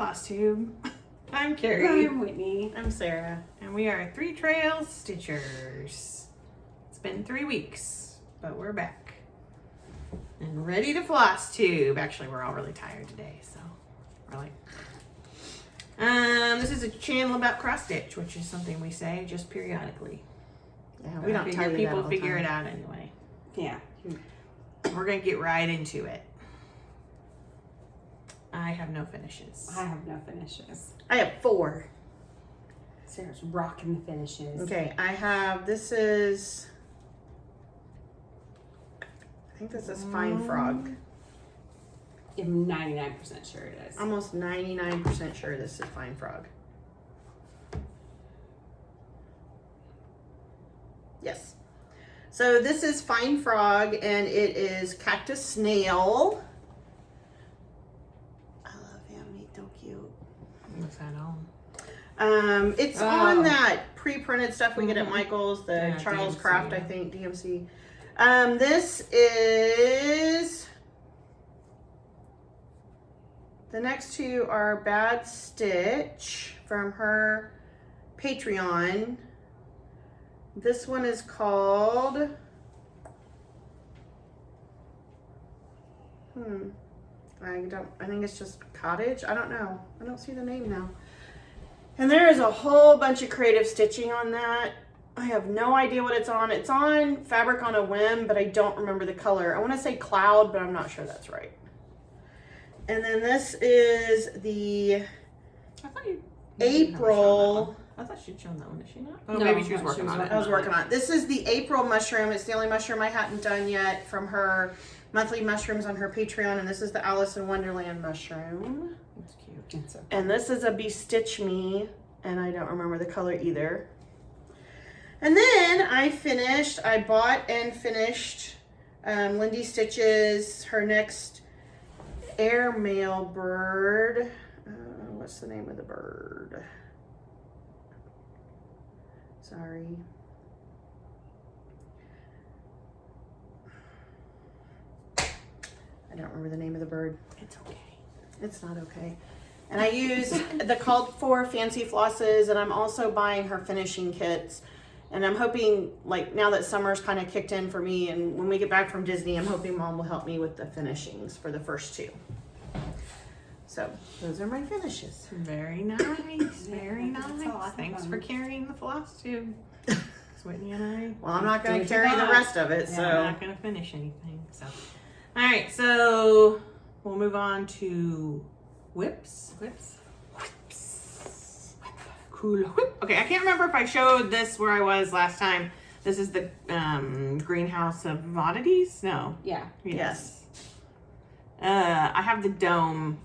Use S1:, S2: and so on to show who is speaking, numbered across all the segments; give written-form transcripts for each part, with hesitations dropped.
S1: Flosstube. I'm Carrie.
S2: I'm Whitney.
S3: I'm Sarah.
S1: And we are 3 Trail Stitchers. It's been 3 weeks, but we're back. And ready to Flosstube. Actually, we're all really tired today, so we're like... this is a channel about cross stitch, which is something we say just periodically.
S3: Yeah,
S1: But
S3: we
S1: I
S3: don't
S1: figure
S3: tell you
S1: people
S3: that all the
S1: figure it
S3: time.
S1: out anyway.
S2: Yeah.
S1: We're gonna get right into it. I have no finishes.
S2: I have no finishes.
S3: I have 4.
S2: Sarah's rocking the finishes.
S3: Okay, I have, this is, I think this is Fine Frog.
S2: I'm 99% sure it is.
S3: Almost 99% sure this is Fine Frog. Yes. So this is Fine Frog and it is Cactus Snail. I love him, he's so cute.
S1: What's that on?
S3: It's
S1: Oh.
S3: on that pre-printed stuff we get at Michael's, the
S1: Yeah,
S3: Charles
S1: DMC,
S3: Craft,
S1: yeah.
S3: I think, DMC. This is, the next 2 are Bad Stitch from her Patreon. This one is called, I think it's just Cottage. I don't know. I don't see the name now. And there is a whole bunch of creative stitching on that. I have no idea what it's on. It's on Fabric on a Whim, but I don't remember the color. I want to say Cloud, but I'm not sure that's right. And then this is the
S1: I thought you
S3: April.
S1: I thought she'd shown that one, did she not? Oh,
S2: No,
S1: maybe she was
S2: she
S1: working
S2: was
S1: on it.
S3: I was working on it. This is the April mushroom. It's the only mushroom I hadn't done yet from her monthly mushrooms on her Patreon. And this is the Alice in Wonderland mushroom.
S1: It's cute.
S2: It's okay.
S3: And this is a Bestitch Me, and I don't remember the color either. And then I bought and finished Lindy Stitches, her next airmail bird. What's the name of the bird? Sorry. I don't remember the name of the bird.
S1: It's okay.
S3: It's not okay. And I use the called for fancy flosses, and I'm also buying her finishing kits. And I'm hoping, like, now that summer's kind of kicked in for me, and when we get back from Disney, I'm hoping Mom will help me with the finishings for the first 2. So those are my finishes.
S1: Very nice. Very
S2: that's a lot
S1: nice.
S2: of
S1: Thanks
S2: fun.
S1: for carrying the Flosstube. Whitney and I.
S3: Well, I'm not going
S1: do
S3: to carry the
S1: that.
S3: rest of it,
S1: We're
S3: so.
S1: not going to finish anything. So, all right. So we'll move on to whips.
S2: Whips.
S1: Cool whip. Okay, I can't remember if I showed this where I was last time. This is the greenhouse of oddities. No.
S2: Yeah.
S3: Yes.
S1: I have the dome.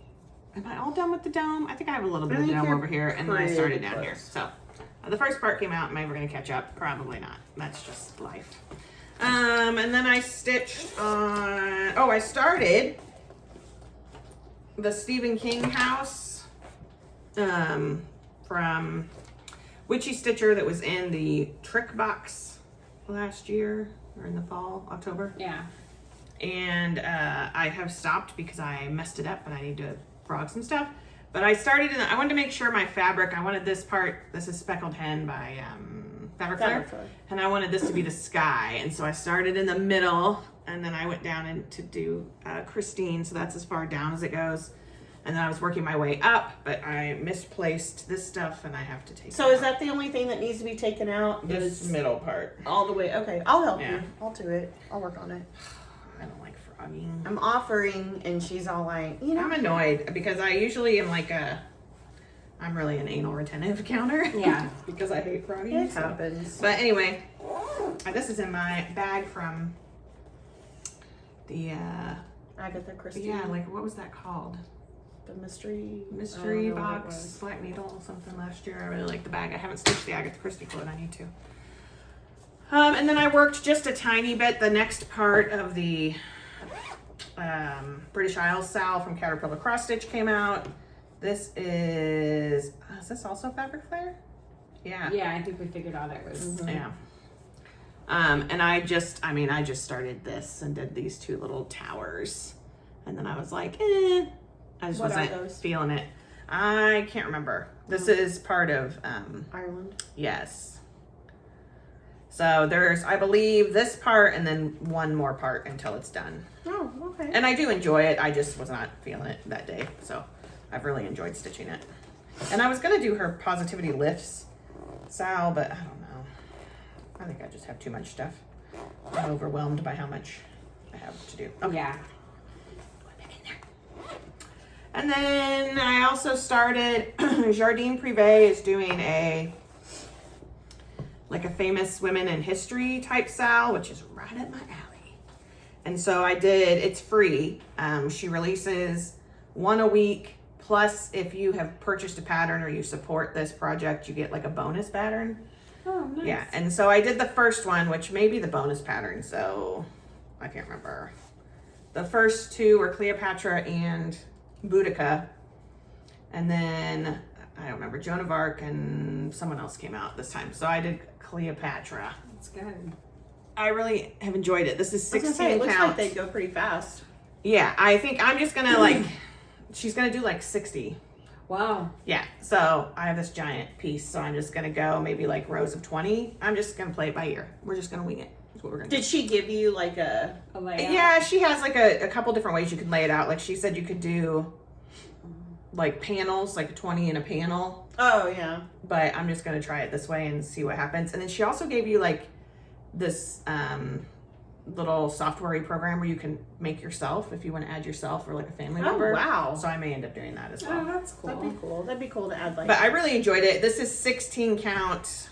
S1: Am I all done with the dome? I think I have a little bit
S3: I
S1: of
S3: think
S1: dome
S3: you're
S1: over here, and then I
S3: pretty
S1: started down
S3: close.
S1: here. So the first part came out. Maybe we're gonna catch up. Probably not. That's just life. And then I stitched on. Oh, I started the Stephen King house from Witchy Stitcher that was in the trick box last year or in the fall, October.
S2: Yeah.
S1: And I have stopped because I messed it up and I need to frog some stuff. But I started I wanted to make sure my fabric, I wanted this part, this is Speckled Hen by Fabric Flare, and I wanted this to be the sky. And so I started in the middle, and then I went down and to do Christine, so that's as far down as it goes. And then I was working my way up, but I misplaced this stuff and I have to take
S3: So
S1: it
S3: is that the only thing that needs to be taken out?
S1: out. This
S3: Is
S1: middle part.
S3: all the way? Okay, I'll help
S1: Yeah.
S3: you. I'll do it. I'll work on it.
S1: I don't like frogging.
S3: I'm offering, and she's all like, you know.
S1: I'm annoyed because I usually am like I'm really an anal retentive counter.
S2: Yeah.
S1: because I hate frogging.
S3: It
S1: so.
S3: happens.
S1: But anyway, this is in my bag from the,
S3: Agatha Christie.
S1: yeah, like what was that called?
S3: The mystery
S1: Mystery
S3: I don't know what it
S1: box,
S3: was.
S1: Black Needle, something last year. I really like the bag. I haven't stitched the Agatha Christie quote. I need to. And then I worked just a tiny bit the next part of the British Isles Sal from Caterpillar Cross Stitch came out. This is this also Fabric Flare? Yeah.
S2: Yeah, I think we figured out it was.
S1: Yeah. And I just started this and did these 2 little towers. And then I was like, I just
S3: What are
S1: wasn't
S3: those?
S1: feeling it. I can't remember. This is part of,
S3: Ireland.
S1: yes. So there's, I believe, this part and then one more part until it's done.
S3: Oh, okay.
S1: And I do enjoy it. I just was not feeling it that day. So I've really enjoyed stitching it. And I was going to do her Positivity Lifts, Sal, but I don't know. I think I just have too much stuff. I'm overwhelmed by how much I have to do. Okay.
S2: Yeah.
S1: And then I also started, Jardine Privé is doing a famous women in history type Sal, which is right up my alley. And so I did, it's free. She releases one a week, plus if you have purchased a pattern or you support this project, you get like a bonus pattern.
S2: Oh, nice.
S1: Yeah, and so I did the first one, which may be the bonus pattern, so I can't remember. The first two were Cleopatra and Boudica, and then I don't remember, Joan of Arc and someone else came out this time. So I did Cleopatra.
S2: That's good.
S1: I really have enjoyed it. This is
S3: I was
S1: 16
S3: gonna say, it looks
S1: counts.
S3: like they go pretty fast.
S1: Yeah, I think I'm just gonna she's gonna do like 60.
S2: Wow.
S1: Yeah, so I have this giant piece, so I'm just gonna go maybe like rows of 20. I'm just gonna play it by ear. We're just gonna wing it. That's what we're gonna do.
S3: Did she give you like a
S2: layout?
S1: Yeah, she has like a couple different ways you could lay it out. Like she said you could do like panels, like 20 in a panel.
S3: Oh yeah.
S1: But I'm just gonna try it this way and see what happens. And then she also gave you like this little software program where you can make yourself if you want to add yourself or like a family member.
S3: Oh wow.
S1: So I may end up doing that as well.
S2: Oh, that's cool.
S3: That'd be cool. That'd be cool to add like.
S1: But I really enjoyed it. This is 16 count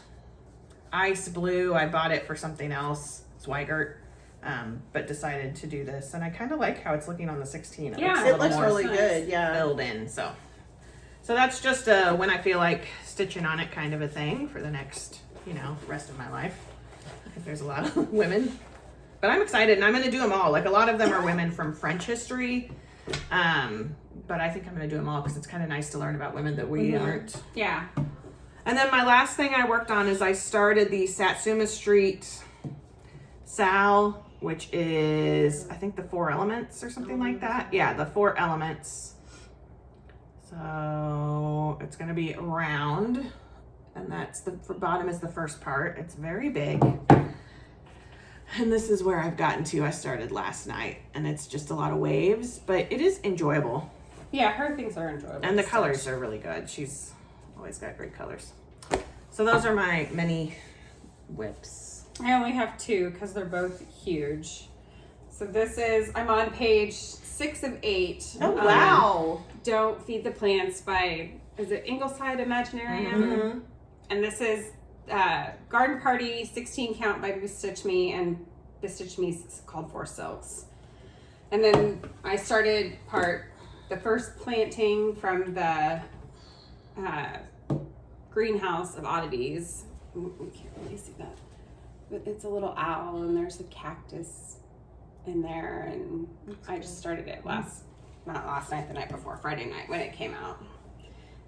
S1: ice blue. I bought it for something else, Zweigert, but decided to do this. And I kind of like how it's looking on the 16. It
S2: Yeah,
S1: looks a
S3: it
S1: little
S3: looks
S1: more
S3: really
S2: nice.
S3: good. Yeah.
S1: filled in. So that's just when I feel like stitching on it kind of a thing for the next, rest of my life. Because there's a lot of women. But I'm excited, and I'm going to do them all. Like, a lot of them are women from French history. But I think I'm going to do them all because it's kind of nice to learn about women that we aren't.
S2: Yeah.
S1: And then my last thing I worked on is I started the Satsuma Street Sal, which is, I think, the 4 elements or something like that. Yeah, the 4 elements. So it's going to be round. And that's the bottom is the first part. It's very big. And this is where I've gotten to. I started last night, and it's just a lot of waves, but it is enjoyable.
S2: Yeah, her things are enjoyable.
S1: And the colors are really good. She's always got great colors. So those are my mini whips.
S2: I only have 2 because they're both huge. So this is, I'm on page 6 of 8.
S3: Oh wow.
S2: Don't Feed the Plants by, is it Ingleside Imaginarium?
S3: Mm-hmm.
S2: And this is Garden Party 16 count by Bestitch Me, and Bestitch Me is called 4 Silks. And then I started the first planting from the greenhouse of oddities. We can't really see that, but it's a little owl, and there's a cactus in there, and I just started it not last night, the night before, Friday night when it came out.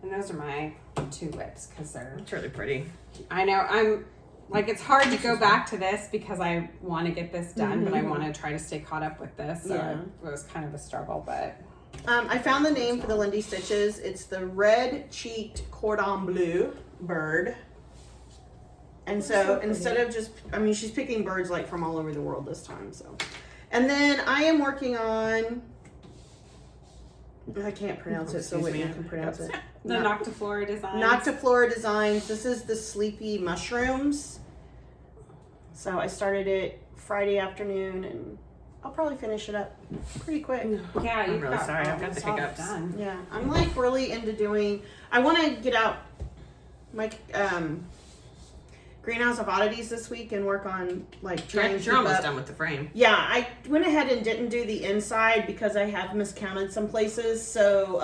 S2: And those are my 2 whips because they're.
S1: It's really pretty.
S2: I know I'm like, it's hard to go back to this because I want to get this done, but I want to try to stay caught up with this. So
S3: Yeah.
S2: it was kind of a struggle, but.
S3: I found the name for the Lindy Stitches. It's the red-cheeked cordon bleu bird. And so instead of just, she's picking birds like from all over the world this time. So, and then I am working on. I can't pronounce it, so
S1: Excuse
S3: Whitney
S1: me.
S3: can pronounce it.
S2: The Noctiflora design.
S3: Noctiflora Designs. This is the sleepy mushrooms. So I started it Friday afternoon, and I'll probably finish it up pretty quick.
S2: Yeah,
S1: I'm
S2: you've
S1: really
S2: got
S1: sorry, I've got
S2: almost
S1: the
S2: all
S1: hiccups.
S2: done.
S3: Yeah, I'm like really into doing. I want to get out my greenhouse of oddities this week and work on like trying to
S1: You're
S3: keep
S1: almost
S3: up.
S1: done with the frame.
S3: Yeah, I went ahead and didn't do the inside because I have miscounted some places. So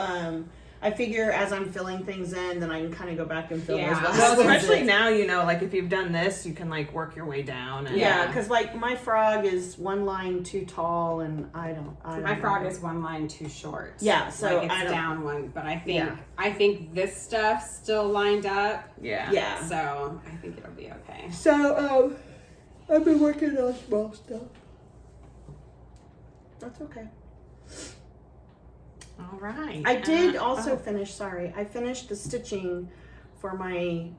S3: I figure as I'm filling things in, then I can kind of go back and fill
S2: Yeah.
S3: those.
S1: Well,
S3: last
S1: especially
S3: ones.
S1: now, like if you've done this, you can like work your way down. And,
S3: Yeah, because like my frog is 1 line too tall, and I don't
S2: My frog
S3: know.
S2: is 1 line too short.
S3: Yeah, so
S2: like it's
S3: I don't-
S2: down 1, but I think
S1: Yeah.
S2: I think this stuff still lined up.
S1: Yeah.
S3: Yeah.
S2: So I think it'll be okay.
S3: So I've been working on small stuff. That's okay.
S1: All right.
S3: I did also finish, I finished the stitching for my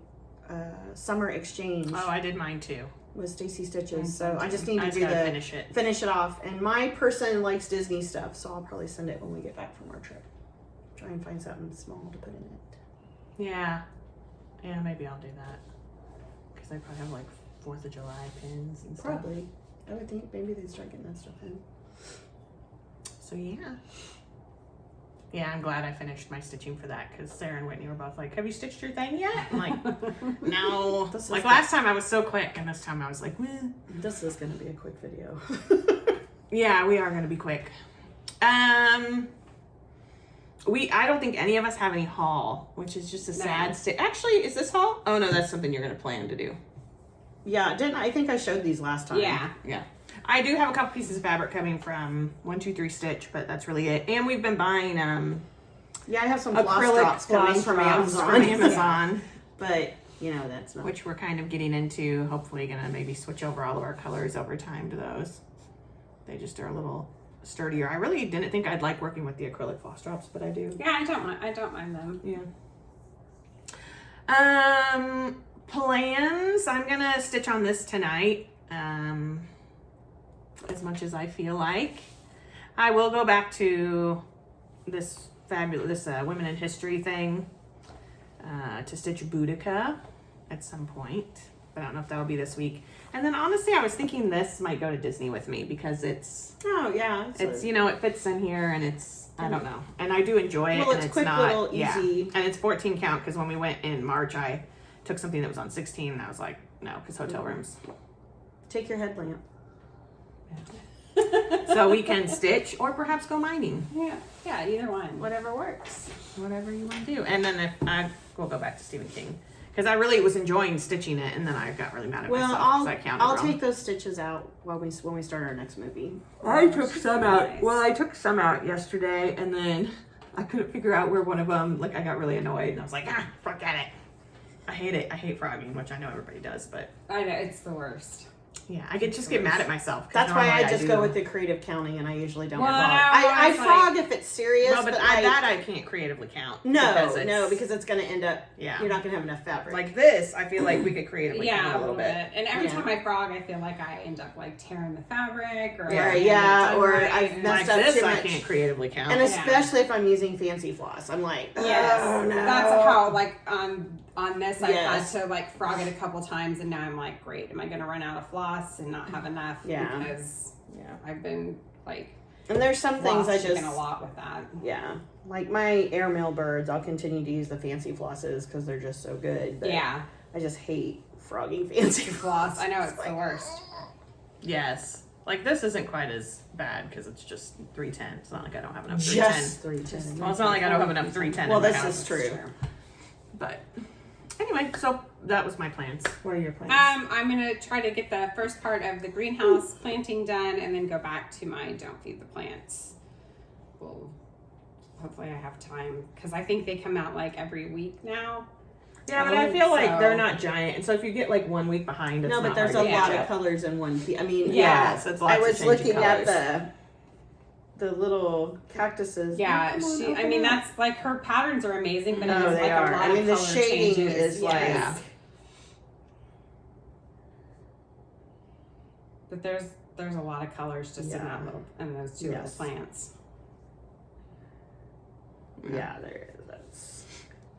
S3: summer exchange
S1: I did mine too.
S3: with Stacy Stitches. So I just need to
S1: finish it
S3: off. And my person likes Disney stuff, so I'll probably send it when we get back from our trip. Try and find something small to put in it.
S1: Yeah. Yeah, maybe I'll do that. Because I probably have like 4th of July pins and stuff.
S3: Probably. I would think maybe they'd start getting that stuff in.
S1: So yeah. Yeah, I'm glad I finished my stitching for that because Sarah and Whitney were both like, "Have you stitched your thing yet?" I'm like, "No." Like last time I was so quick, and this time I was like, "Meh."
S3: This is going to be a quick video.
S1: Yeah, we are going to be quick. I don't think any of us have any haul, which is just a sad state. Actually, is this haul? Oh no, that's something you're going to plan to do.
S3: Yeah, I think I showed these last time.
S1: Yeah. I do have a couple pieces of fabric coming from 123 Stitch, but that's really it. And we've been buying
S3: I have some
S1: acrylic
S3: floss drops coming from Amazon.
S1: Amazon.
S3: But that's not.
S1: Which we're kind of getting into. Hopefully gonna maybe switch over all of our colors over time to those. They just are a little sturdier. I really didn't think I'd like working with the acrylic floss drops, but I do.
S2: Yeah, I don't mind them.
S1: Yeah. Plans. I'm gonna stitch on this tonight. As much as I feel like. I will go back to this fabulous Women in History thing to stitch Boudica at some point, but I don't know if that'll be this week. And then honestly, I was thinking this might go to Disney with me because it's it fits in here and it's I don't know, and I do enjoy it.
S3: Well,
S1: and
S3: it's quick,
S1: not
S3: little, easy,
S1: and it's 14 count because when we went in March, I took something that was on 16 and I was like, no, because hotel rooms.
S3: Take your headlamp.
S1: So we can stitch or perhaps go mining.
S2: Yeah, either one.
S3: Whatever works.
S1: Whatever you want to do. And then if I will go back to Stephen King because I really was enjoying stitching it, and then I got really mad at myself because I counted
S3: I'll
S1: wrong.
S3: take those stitches out when we start our next movie.
S1: I took some out. Well, I took some out yesterday, and then I couldn't figure out where one of them. Like I got really annoyed, and I was like, forget it. I hate it. I hate frogging, which I know everybody does, but
S2: I know it's the worst.
S1: Yeah, I could just get mad at myself.
S3: That's why I just go with the creative counting, and I usually don't frog.
S2: No,
S3: I frog if it's serious.
S1: No, but I can't creatively count.
S3: No, because it's going to end up.
S1: Yeah,
S3: you're not going to have enough fabric.
S1: Like this, I feel like we could creatively count a little bit.
S2: And every time I frog, I feel like I end up like tearing the fabric, or
S3: I've messed up
S1: this,
S3: too much.
S1: I can't creatively count,
S3: and especially if I'm using fancy floss, I'm like, oh no.
S2: That's how like on this I had to like frog it a couple times, and now I'm like, great, am I going to run out of floss and not have enough? Because I've been like,
S3: and there's some things I just
S2: a lot with that.
S3: Yeah, like my airmail birds, I'll continue to use the fancy flosses because they're just so good. But I just hate frogging fancy floss.
S2: I know it's the worst.
S1: Yes. Like this isn't quite as bad because it's just 310. It's not like I don't have enough 310.
S3: Just 310.
S1: Well, it's not like I don't have enough 310.
S3: Well, this is true.
S1: But anyway, so that was my plans. What are your plans?
S2: I'm gonna try to get the first part of the greenhouse planting done, and then go back to my don't feed the plants. Well, hopefully I have time because I think they come out like every week now.
S1: Yeah, but I feel like they're not giant, and so if you get like 1 week behind, it's
S3: no, but
S1: not
S3: there's
S1: hard
S3: a
S1: to
S3: lot
S1: catch
S3: of
S1: up.
S3: colors in one piece. I mean,
S1: yes, it's lots
S3: I was
S1: of changing
S3: looking
S1: colors.
S3: at the little cactuses.
S2: Yeah, I mean that's like her patterns are amazing, but it's like
S3: they are.
S2: a lot
S3: I mean,
S2: of
S3: the
S2: color
S3: shading
S2: changes.
S3: is like.
S2: But there's a lot of colors just in those two little plants.
S3: Yeah, there is.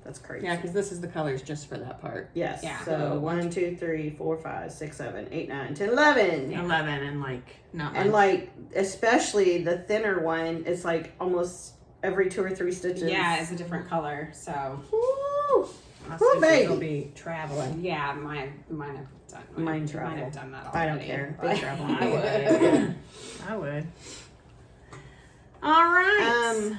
S3: That's crazy.
S1: Yeah, because this is the colors just for that part.
S3: Yes.
S2: Yeah.
S3: So 1, 2, 3, 4, 5, 6, 7, 8, 9, 10, 11.
S1: 11 and like not much.
S3: And like especially the thinner one, it's like almost every 2 or 3 stitches.
S2: Yeah, it's a different color. So.
S3: Woo!
S1: My
S3: Woo,
S1: stitches
S3: baby.
S1: will be traveling.
S2: Yeah, mine have done.
S3: Mine travel.
S2: Mine have done that already.
S3: I don't care. They travel.
S1: I would. I would. All right.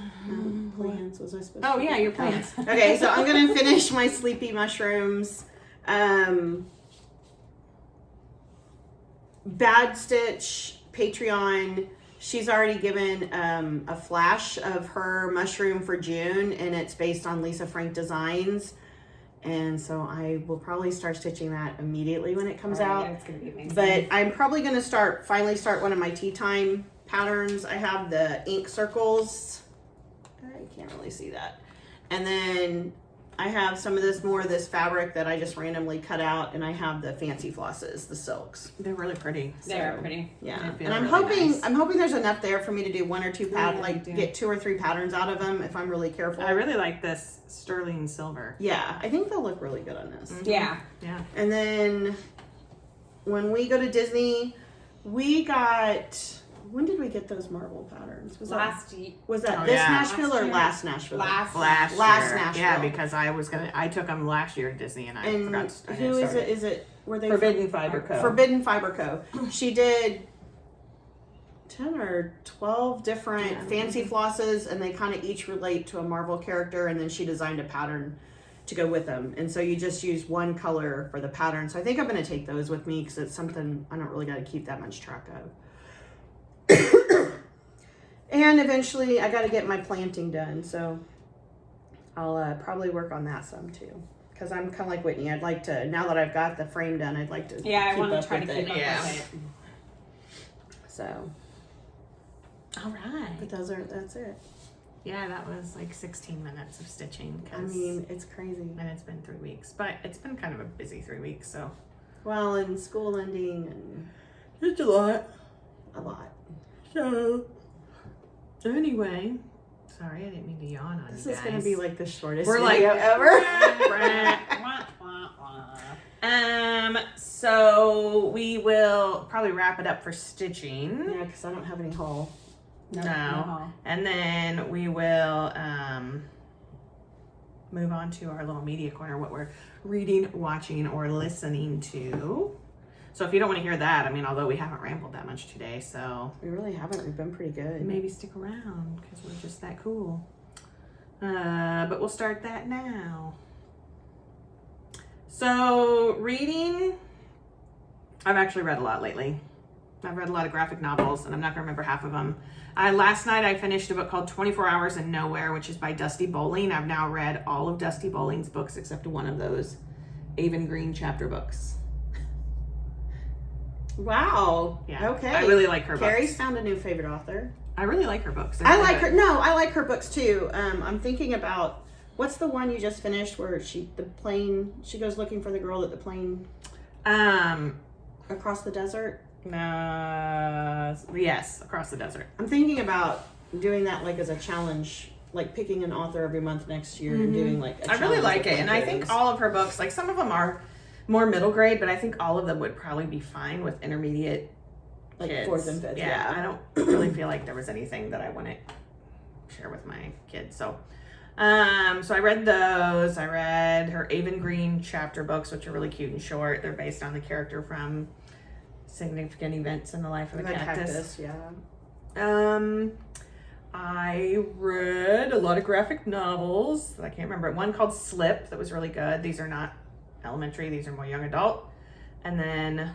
S3: Plans. Was I supposed to?
S1: Oh yeah, your plans.
S3: Okay, so I'm gonna finish my sleepy mushrooms. Bad Stitch Patreon. She's already given a flash of her mushroom for June, and it's based on Lisa Frank designs. And so I will probably start stitching that immediately when it comes out.
S2: Yeah, it's gonna be amazing.
S3: But I'm probably gonna finally start one of my tea time patterns. I have the ink circles. can't really see that. And then I have some of this fabric that I just randomly cut out, and I have the fancy flosses, the silks.
S1: They're really pretty.
S2: They're pretty.
S3: Yeah,
S1: They feel
S3: and I'm
S1: really nice.
S3: hoping there's enough there for me to do 1 or 2
S2: Yeah, I do.
S3: get 2 or 3 patterns out of them if I'm really careful.
S1: I really like this sterling silver.
S3: Yeah, I think they'll look really good on this.
S2: Yeah.
S1: Yeah.
S3: And then when we go to Disney, we got. When did we get those marble patterns? Was that
S2: Oh,
S3: this
S1: yeah.
S3: Nashville
S2: Last
S3: or
S2: year.
S3: last Nashville?
S2: Last
S1: Last year.
S3: Nashville.
S1: Yeah, because I took them last year to Disney and I
S3: And
S1: forgot to.
S3: who is it? Is it were they
S1: Forbidden Fiber Co.
S3: Forbidden Fiber Co. She did 10 or 12 different
S1: Yeah.
S3: fancy flosses, and they kind of each relate to a Marvel character, and then she designed a pattern to go with them. And so you just use one color for the pattern. So I think I'm going to take those with me because it's something I don't really got to keep that much track of. And eventually I got to get my planting done. So I'll probably work on that some too. Because I'm kind of like Whitney. I'd like to, now that I've got the frame done, I'd like to
S2: Yeah, I
S3: keep
S2: want
S3: up
S2: to try to
S3: with
S2: keep
S3: it.
S2: up
S1: Yeah.
S2: with it.
S3: So,
S1: All right.
S3: but that's it.
S1: Yeah, that was like 16 minutes of stitching.
S3: I mean, it's crazy.
S1: And it's been 3 weeks, but it's been kind of a busy 3 weeks, so.
S3: Well, and school ending and
S1: It's a lot.
S3: a lot.
S1: So, anyway, sorry, I didn't mean to yawn on
S3: This
S1: you
S3: is
S1: guys.
S3: going to be like the shortest
S1: We're like,
S3: video ever.
S1: So we will probably wrap it up for stitching.
S3: Yeah, because I don't have any haul.
S1: No. And then we will move on to our little media corner, what we're reading, watching, or listening to. So if you don't want to hear that, I mean, although we haven't rambled that much today, so
S3: We really haven't. We've been pretty good.
S1: maybe stick around because we're just that cool. But we'll start that now. So reading, I've actually read a lot lately. I've read a lot of graphic novels, and I'm not gonna remember half of them. Last night I finished a book called 24 Hours in Nowhere, which is by Dusty Bowling. I've now read all of Dusty Bowling's books except one of those Avon Green chapter books.
S3: Wow.
S1: Yeah.
S3: Okay.
S1: I really like her
S3: Carrie's
S1: books.
S3: found a new favorite author.
S1: I really like her books. They're
S3: I
S1: really
S3: like
S1: good.
S3: her. No, I like her books too. I'm thinking about what's the one you just finished where she goes looking for the girl at the plane across the desert.
S1: Yes, Across the Desert.
S3: I'm thinking about doing that like as a challenge, like picking an author every month next year and doing like a
S1: I really
S3: challenge
S1: like
S3: with
S1: it,
S3: one
S1: and
S3: of
S1: I think
S3: those.
S1: all of her books, like some of them are more middle grade, but I think all of them would probably be fine with intermediate
S3: like
S1: kids.
S3: 4th and 5th.
S1: Yeah, I don't really feel like there was anything that I wouldn't share with my kids. So I read those. I read her Avon Green chapter books, which are really cute and short. They're based on the character from Significant Events in the Life of the Cactus.
S3: Yeah.
S1: I read a lot of graphic novels. I can't remember. One called Slip that was really good. These are not elementary. These are more young adult. And then,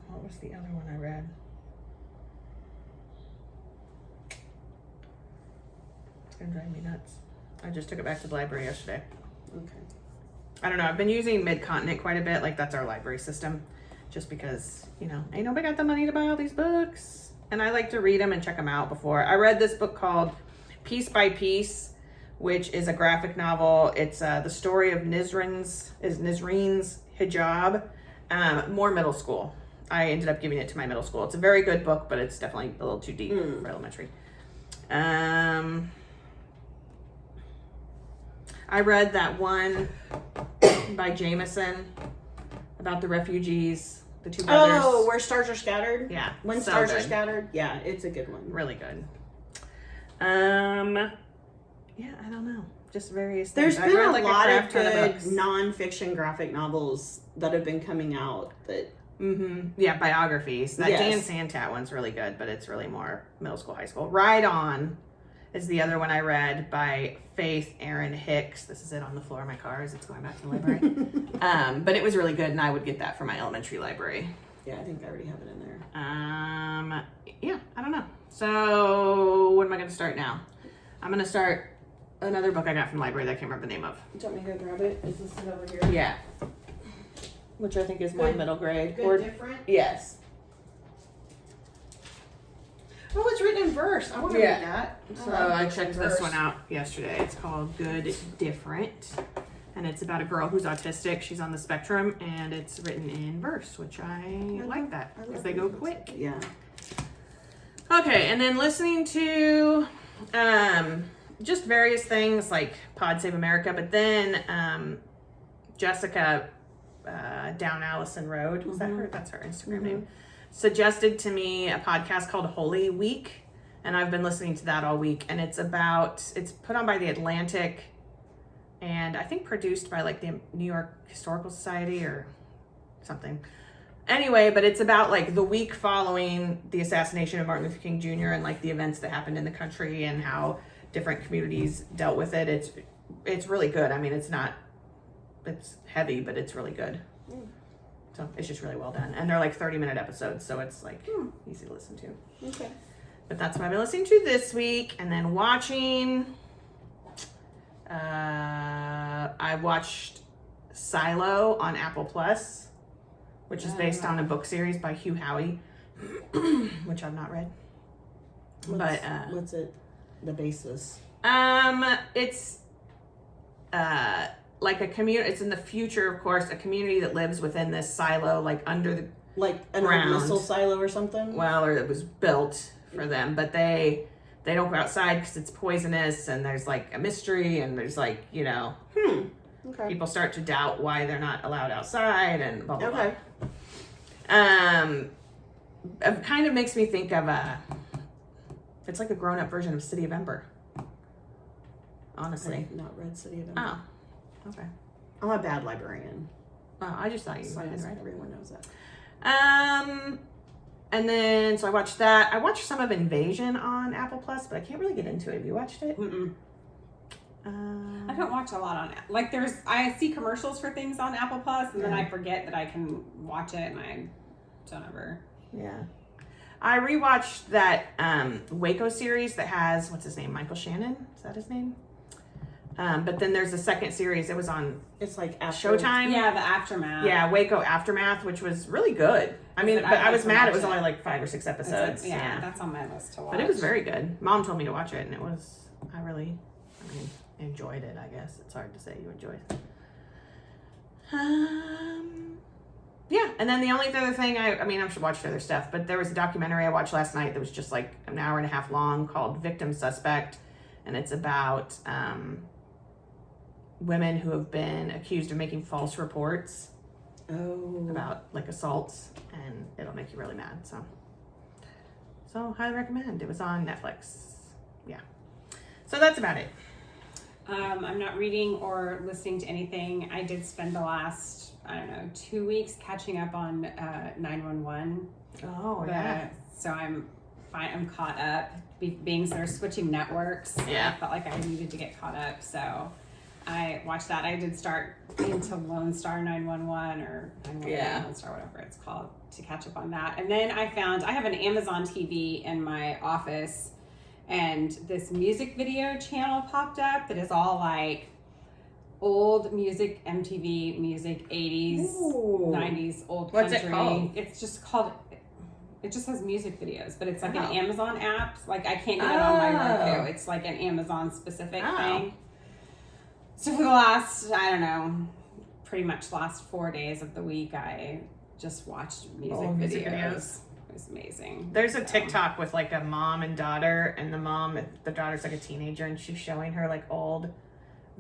S1: what was the other one I read? It's gonna drive me nuts. I just took it back to the library yesterday.
S3: Okay.
S1: I don't know. I've been using Mid-Continent quite a bit. Like, that's our library system. Just because, ain't nobody got the money to buy all these books. And I like to read them and check them out before. I read this book called Piece by Piece, which is a graphic novel. It's the story of Nisrin's hijab. More middle school. I ended up giving it to my middle school. It's a very good book, but it's definitely a little too deep for elementary. I read that one by Jameson about the refugees, the two brothers.
S3: Oh, Where Stars Are Scattered?
S1: Yeah.
S3: When
S1: so
S3: Stars Are
S1: good.
S3: Scattered? Yeah, it's a good one.
S1: Really good. Yeah, I don't know. Just various
S3: There's
S1: things.
S3: been
S1: I read
S3: a
S1: like
S3: lot of
S1: crap ton
S3: good
S1: books.
S3: non-fiction graphic novels that have been coming out that
S1: Yeah, biographies. That
S3: Yes.
S1: Dan Santat one's really good, but it's really more middle school, high school. Ride On is the other one I read by Faith Erin Hicks. This is it on the floor of my car as it's going back to the library. But it was really good, and I would get that from my elementary library.
S3: yeah, I think I already have it in there.
S1: Yeah, I don't know. So what am I going to start now? I'm going to start another book I got from the library that I can't remember the name of.
S3: Do you want me to go grab it? Is this it over here?
S1: Yeah. Which I think is more
S3: Good-
S1: middle grade.
S3: Good
S1: Or
S3: different?
S1: yes.
S3: Oh, it's written in verse. I want to
S1: Yeah.
S3: read that.
S1: So I checked this one out yesterday. It's called Good Different. And it's about a girl who's autistic. She's on the spectrum, and it's written in verse, which I like that because they go quick.
S3: Yeah.
S1: Okay, and then listening to just various things like Pod Save America, but then Jessica Down Allison Road, is that her? That's her Instagram name. Suggested to me a podcast called Holy Week, and I've been listening to that all week. And it's put on by the Atlantic, and I think produced by like the New York Historical Society or something. Anyway, but it's about like the week following the assassination of Martin Luther King Jr. and like the events that happened in the country and how different communities dealt with it. It's really good. I mean, it's heavy, but it's really good. So it's just really well done. And they're like 30-minute episodes, so it's like easy to listen to.
S3: Okay.
S1: But that's what I've been listening to this week. And then watching, I watched Silo on Apple Plus, which is based on a book series by Hugh Howey, which I've not read.
S3: What's it? The basis?
S1: It's like a community. It's in the future, of course, a community that lives within this silo, like under the
S3: Like an
S1: ground.
S3: old missile silo or something?
S1: Well, or it was built for them, but they don't go outside because it's poisonous, and there's like a mystery, and there's like, you know,
S3: Okay.
S1: people start to doubt why they're not allowed outside, and blah blah
S3: Okay.
S1: blah. It kind of makes me think of it's like a grown-up version of City of Ember. Honestly.
S3: I've not read City of Ember.
S1: Oh. Okay.
S3: I'm a bad librarian.
S1: Oh, I just thought you
S3: So
S1: had read it.
S3: everyone knows that.
S1: And then so I watched that. I watched some of Invasion on Apple Plus, but I can't really get into it. Have you watched it?
S2: Mm-mm. I don't watch a lot on like I see commercials for things on Apple Plus, and then I forget that I can watch it, and I don't ever.
S1: Yeah. I rewatched that Waco series that has what's his name? Michael Shannon? Is that his name? But then there's a second series. It was on
S3: It's like after
S1: Showtime.
S2: Yeah, the Aftermath.
S1: Yeah, Waco Aftermath, which was really good. I mean,
S2: But
S1: but
S2: I'd
S1: I was
S2: like to
S1: mad it
S2: watch
S1: was
S2: it.
S1: only like 5 or 6 episodes.
S2: Yeah, that's on my list to watch.
S1: But it was very good. Mom told me to watch it, and I enjoyed it, I guess. It's hard to say you enjoy it. Yeah, and then the only other thing, I should watch other stuff, but there was a documentary I watched last night that was just like an hour and a half long called Victim Suspect, and it's about women who have been accused of making false reports about like assaults, and it'll make you really mad. So highly recommend. It was on Netflix. Yeah. So that's about it.
S2: I'm not reading or listening to anything. I did spend the last, 2 weeks catching up on 911.
S1: Oh,
S2: So I'm fine. I'm caught up. Being so they're switching networks.
S1: Yeah.
S2: I felt like I needed to get caught up. So I watched that. I did start into Lone Star 911 or 911 Lone Star, whatever it's called, to catch up on that. And then I have an Amazon TV in my office, and this music video channel popped up that is all like old music, MTV music, 80s, 90s, old country.
S1: What's it called?
S2: It's just called, it just has music videos, but it's like an
S1: Oh.
S2: Amazon app. Like I can't get it on my Roku. It's like an Amazon specific thing. So for the last, pretty much last 4 days of the week, I just watched music videos. It was amazing.
S1: There's a TikTok with like a mom and daughter, and the daughter's like a teenager, and she's showing her like old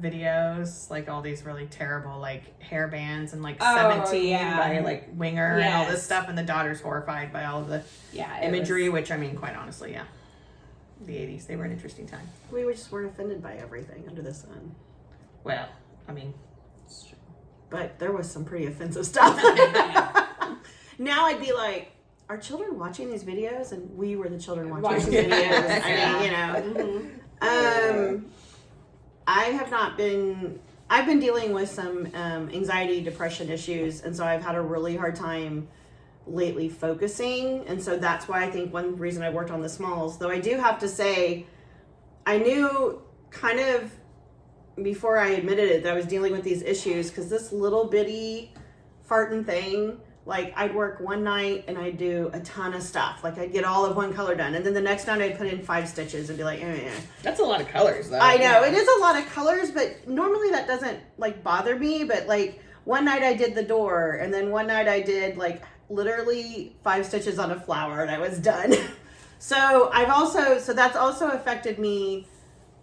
S1: videos, like all these really terrible like hair bands and like 17 by like Winger and all this stuff, and the daughter's horrified by all of the imagery, which quite honestly, the 80s, they were an interesting time.
S3: We just weren't offended by everything under the sun.
S1: Well,
S2: It's true.
S3: But there was some pretty offensive stuff. Now I'd be like, are children watching these videos? And we were the children watching these videos. I have not been, I've been dealing with some anxiety, depression issues. And so I've had a really hard time lately focusing. And so that's why I think one reason I worked on the smalls, though I do have to say, I knew kind of before I admitted it that I was dealing with these issues, because this little bitty farting thing Like, I'd work one night and I'd do a ton of stuff. Like, I'd get all of one color done. And then the next night I'd put in 5 stitches and be like,
S1: That's a lot of colors, though.
S3: I know. It is a lot of colors, but normally that doesn't, like, bother me. But, like, one night I did the door. And then one night I did, like, literally 5 stitches on a flower. And I was done. So that's also affected me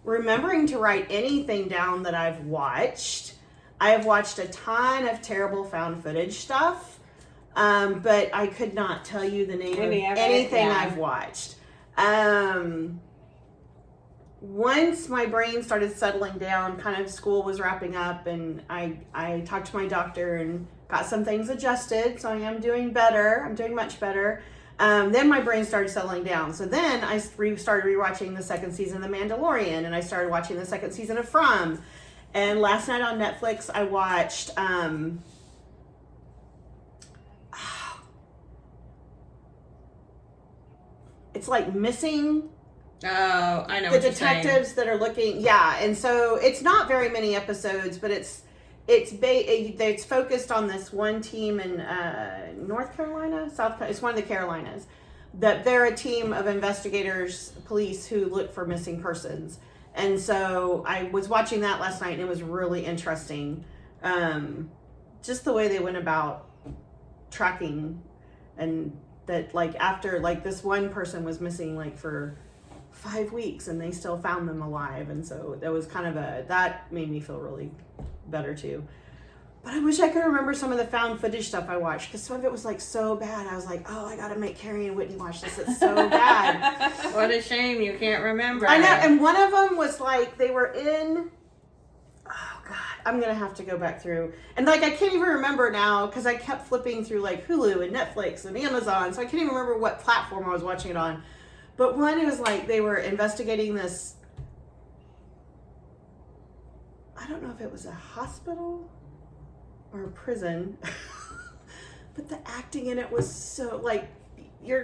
S3: remembering to write anything down that I've watched. I have watched a ton of terrible found footage stuff. But I could not tell you the name of anything I've watched. Once my brain started settling down, kind of school was wrapping up, and I talked to my doctor and got some things adjusted, so I am doing better. I'm doing much better. Then my brain started settling down. So then I started rewatching the 2nd season of The Mandalorian, and I started watching the 2nd season of From. And last night on Netflix, I watched... it's like Missing.
S1: Oh, I know
S3: the detectives that are looking. Yeah, and so it's not very many episodes, but it's focused on this one team in North Carolina, it's one of the Carolinas. That they're a team of investigators, police who look for missing persons. And so I was watching that last night, and it was really interesting. Just the way they went about tracking, and that, like, after, like, this one person was missing, like, for 5 weeks, and they still found them alive. And so that was kind of that made me feel really better too. But I wish I could remember some of the found footage stuff I watched, because some of it was, like, so bad. I was like, oh, I gotta make Carrie and Whitney watch this. It's so bad.
S1: What a shame you can't remember.
S3: I know. And one of them was, like, they were in... Oh, God. I'm going to have to go back through. And, like, I can't even remember now, because I kept flipping through, like, Hulu and Netflix and Amazon, so I can't even remember what platform I was watching it on. But one, it was, like, they were investigating this... I don't know if it was a hospital or a prison. But the acting in it was so, like...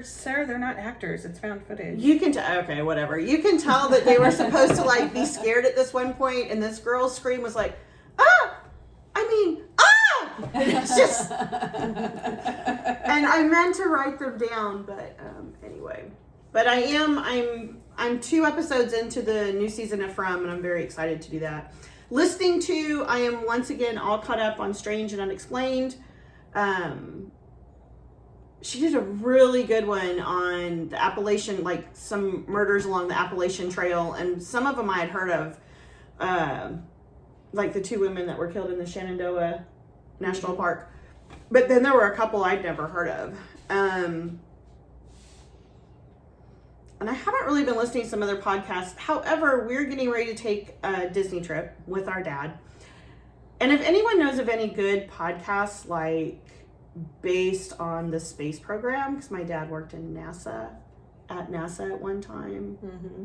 S1: Sarah, they're not actors. It's found footage.
S3: You can tell, okay, whatever. You can tell that they were supposed to, like, be scared at this one point, and this girl's scream was like, ah! And it's just... And I meant to write them down, but anyway. But I'm 2 episodes into the new season of From, and I'm very excited to do that. Listening to, I am once again all caught up on Strange and Unexplained. She did a really good one on the Appalachian, like some murders along the Appalachian Trail, and some of them I had heard of, like the 2 women that were killed in the Shenandoah National Park. But then there were a couple I'd never heard of. And I haven't really been listening to some other podcasts. However, we're getting ready to take a Disney trip with our dad. And if anyone knows of any good podcasts, like based on the space program, because my dad worked in NASA at one time,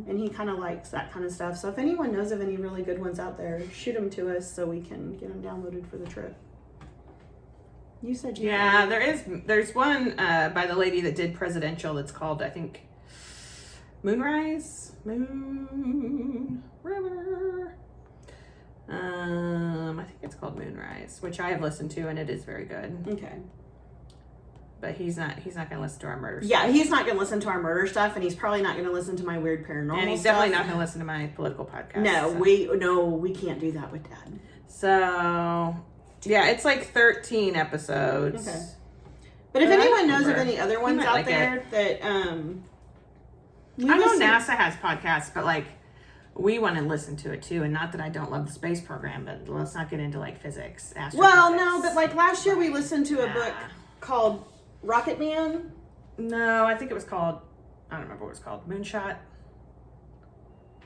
S3: and he kind of likes that kind of stuff. So if anyone knows of any really good ones out there, shoot them to us so we can get them downloaded for the trip. You said
S1: there's one by the lady that did Presidential that's called, I think, Moon River. I think it's called Moonrise, which I have listened to, and it is very good.
S3: Okay.
S1: But he's not going to listen to our murder stuff.
S3: Yeah, he's not going to listen to our murder stuff, and he's probably not going to listen to my weird paranormal stuff.
S1: And he's definitely not going to listen to my political podcast.
S3: No, we can't do that with Dad.
S1: So, yeah, it's like 13 episodes.
S3: Okay. But if anyone knows of any other ones out there that,
S1: I know NASA has podcasts, but, like, we want to listen to it too, and not that I don't love the space program, but let's not get into, like, physics, astrophysics.
S3: Well, no, but, like, last year we listened to a book called Rocket Man.
S1: No, I think it was called, I don't remember what it was called, Moonshot.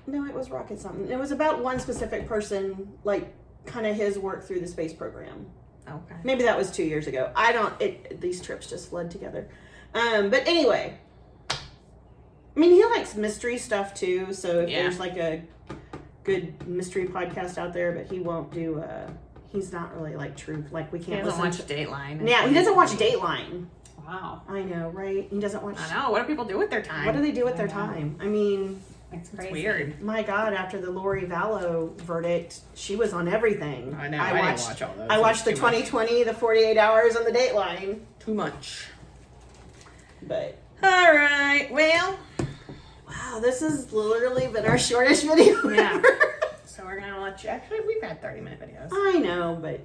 S3: No, it was Rocket something. It was about one specific person, like, kind of his work through the space program.
S1: Okay.
S3: Maybe that was 2 years ago. These trips just fled together. But anyway, I mean, he likes mystery stuff too, so if there's like a good mystery podcast out there, but he won't do, he's not really like true, like we can't listen to
S1: Dateline.
S3: Yeah, he doesn't watch Dateline.
S2: Wow.
S3: I know, right? He doesn't watch.
S1: I know. What do people do with their time?
S3: What do they do with their time? I mean,
S2: It's
S1: It's
S2: crazy.
S1: weird.
S3: My God, after the Lori Vallow verdict, she was on everything.
S1: I know. I didn't watch all those.
S3: I watched the
S1: It's too much.
S3: 2020, the 48 hours on the Dateline.
S1: Too much.
S3: But
S1: All right. Well,
S3: wow, this has literally been our shortest video.
S1: Yeah.
S3: ever.
S1: so we're gonna let you. Actually, we've had 30-minute videos.
S3: I know, but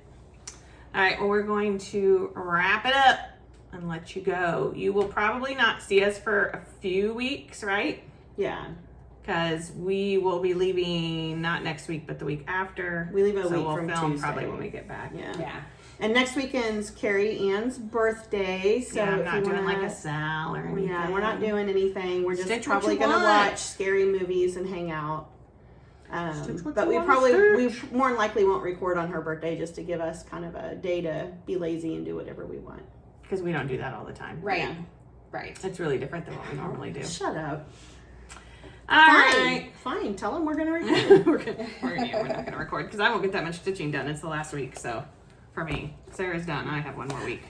S1: All right. Well, we're going to wrap it up and let you go. You will probably not see us for a few weeks, right?
S3: yeah,
S1: Because we will be leaving not next week, but the week after.
S3: we leave a
S1: so
S3: week
S1: we'll
S3: from
S1: film
S3: Tuesday.
S1: probably when we get back.
S3: Yeah.
S2: Yeah.
S3: And next weekend's Carrie Ann's birthday, so
S1: Yeah, I'm
S3: if
S1: not
S3: you
S1: doing
S3: wanna,
S1: like a sal or anything.
S3: yeah, we're not doing anything. We're just
S1: Stitch what
S3: probably
S1: you
S3: gonna
S1: want.
S3: watch scary movies and hang out.
S1: Stitch what
S3: But
S1: you
S3: we
S1: wanna
S3: probably
S1: stitch.
S3: more than likely won't record on her birthday just to give us kind of a day to be lazy and do whatever we want.
S1: Because we don't do that all the time.
S2: Right.
S3: Yeah.
S2: Right.
S1: It's really different than what we normally do.
S3: Shut up.
S1: All
S3: Fine.
S1: right.
S3: Fine. Tell them we're gonna record.
S1: we're not going to record because I won't get that much stitching done. It's the last week, so for me, Sarah's done. I have one more week.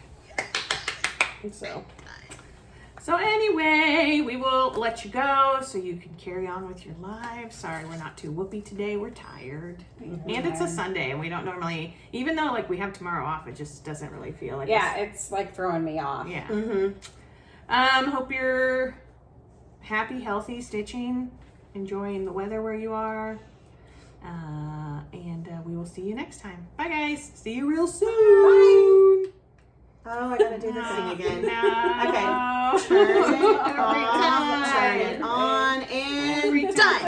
S1: So anyway, we will let you go so you can carry on with your lives. Sorry, we're not too whoopy today. We're tired, and it's a Sunday, and we don't normally, even though like we have tomorrow off, it just doesn't really feel like
S2: Yeah, it's like throwing me off.
S1: yeah.
S3: Mm-hmm.
S1: Hope you're happy, healthy, stitching, enjoying the weather where you are. And we will see you next time. Bye, guys. See you real soon.
S3: Oh, I gotta do the thing again.
S1: No.
S3: Okay. Turn it
S1: Every
S3: off,
S1: time.
S3: turn it on, and
S1: Every time.
S3: done.